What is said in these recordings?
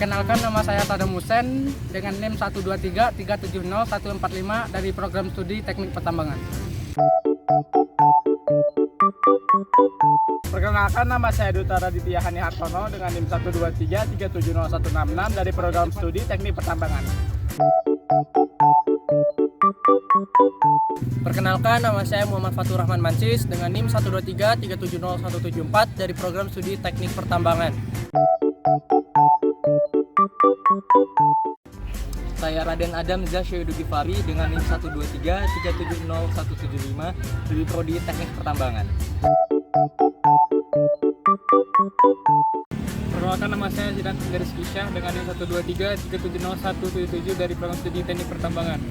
Perkenalkan, nama saya Tadam Hussein dengan NIM 123370145 dari program studi Teknik Pertambangan. Perkenalkan, nama saya Duta Raditya Hani Hartono dengan NIM 123370166 dari program studi Teknik Pertambangan. Perkenalkan, nama saya Muhammad Fatur Rahman Mansis dengan NIM 123370174 dari program studi Teknik Pertambangan. Saya Raden Adam Zasyodu Gifari dengan NIM 123370175 dari prodi Teknik Pertambangan. Perkenalkan, nama saya Zidan Garis Kisyah dengan NIM 123370177 dari program studi Teknik Pertambangan.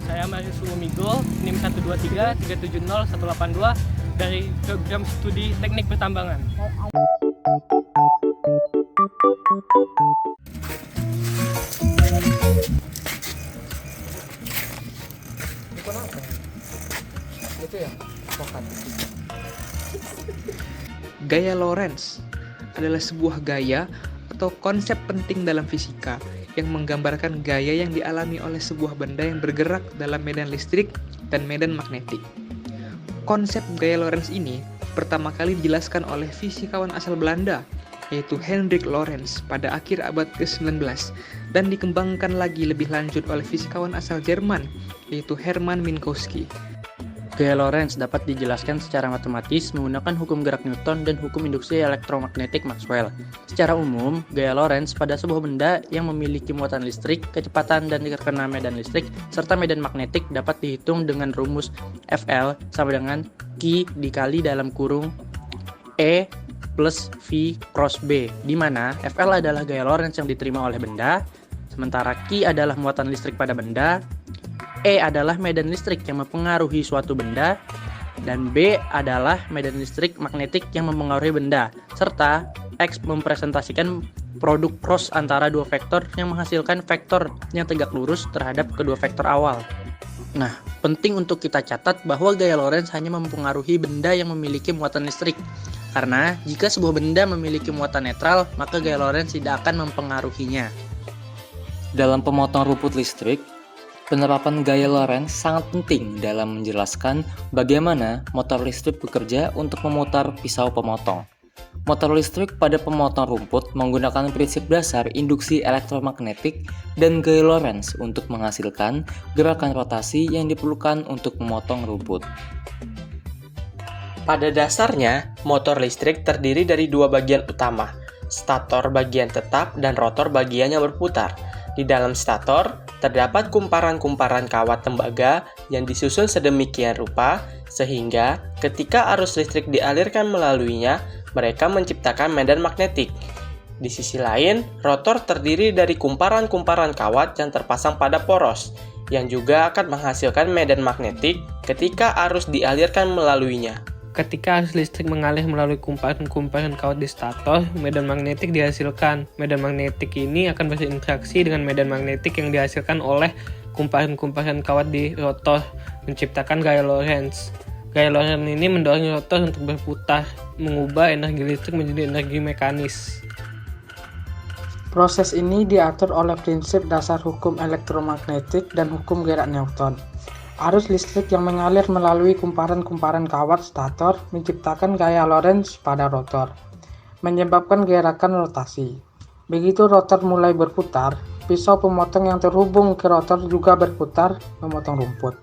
Saya mahasiswa Migo, NIM 123370182 dari program studi Teknik Pertambangan. Gaya Lorentz adalah sebuah gaya atau konsep penting dalam fisika yang menggambarkan gaya yang dialami oleh sebuah benda yang bergerak dalam medan listrik dan medan magnetik. Konsep gaya Lorentz ini pertama kali dijelaskan oleh fisikawan asal Belanda, yaitu Hendrik Lorentz pada akhir abad ke-19 dan dikembangkan lagi lebih lanjut oleh fisikawan asal Jerman, yaitu Hermann Minkowski. Gaya Lorentz dapat dijelaskan secara matematis menggunakan hukum gerak Newton dan hukum induksi elektromagnetik Maxwell. Secara umum, gaya Lorentz pada sebuah benda yang memiliki muatan listrik, kecepatan dan terkena medan listrik, serta medan magnetik dapat dihitung dengan rumus Fl sama dengan Q dikali dalam kurung E plus V cross B, di mana Fl adalah gaya Lorentz yang diterima oleh benda, sementara Q adalah muatan listrik pada benda, E adalah medan listrik yang mempengaruhi suatu benda, dan B adalah medan listrik magnetik yang mempengaruhi benda, serta X mempresentasikan produk cross antara dua vektor yang menghasilkan vektor yang tegak lurus terhadap kedua vektor awal. Nah, penting untuk kita catat bahwa gaya Lorentz hanya mempengaruhi benda yang memiliki muatan listrik, karena jika sebuah benda memiliki muatan netral, maka gaya Lorentz tidak akan mempengaruhinya. Dalam pemotong rumput listrik, penerapan gaya Lorentz sangat penting dalam menjelaskan bagaimana motor listrik bekerja untuk memutar pisau pemotong. Motor listrik pada pemotong rumput menggunakan prinsip dasar induksi elektromagnetik dan gaya Lorentz untuk menghasilkan gerakan rotasi yang diperlukan untuk memotong rumput. Pada dasarnya, motor listrik terdiri dari dua bagian utama, stator bagian tetap dan rotor bagian yang berputar. Di dalam stator, terdapat kumparan-kumparan kawat tembaga yang disusun sedemikian rupa sehingga ketika arus listrik dialirkan melaluinya, mereka menciptakan medan magnetik. Di sisi lain, rotor terdiri dari kumparan-kumparan kawat yang terpasang pada poros, yang juga akan menghasilkan medan magnetik ketika arus dialirkan melaluinya. Ketika arus listrik mengalir melalui kumparan-kumparan kawat di stator, medan magnetik dihasilkan. Medan magnetik ini akan berinteraksi dengan medan magnetik yang dihasilkan oleh kumparan-kumparan kawat di rotor, menciptakan gaya Lorentz. Gaya Lorentz ini mendorong rotor untuk berputar, mengubah energi listrik menjadi energi mekanis. Proses ini diatur oleh prinsip dasar hukum elektromagnetik dan hukum gerak Newton. Arus listrik yang mengalir melalui kumparan-kumparan kawat stator menciptakan gaya Lorentz pada rotor, menyebabkan gerakan rotasi. Begitu rotor mulai berputar, pisau pemotong yang terhubung ke rotor juga berputar, memotong rumput.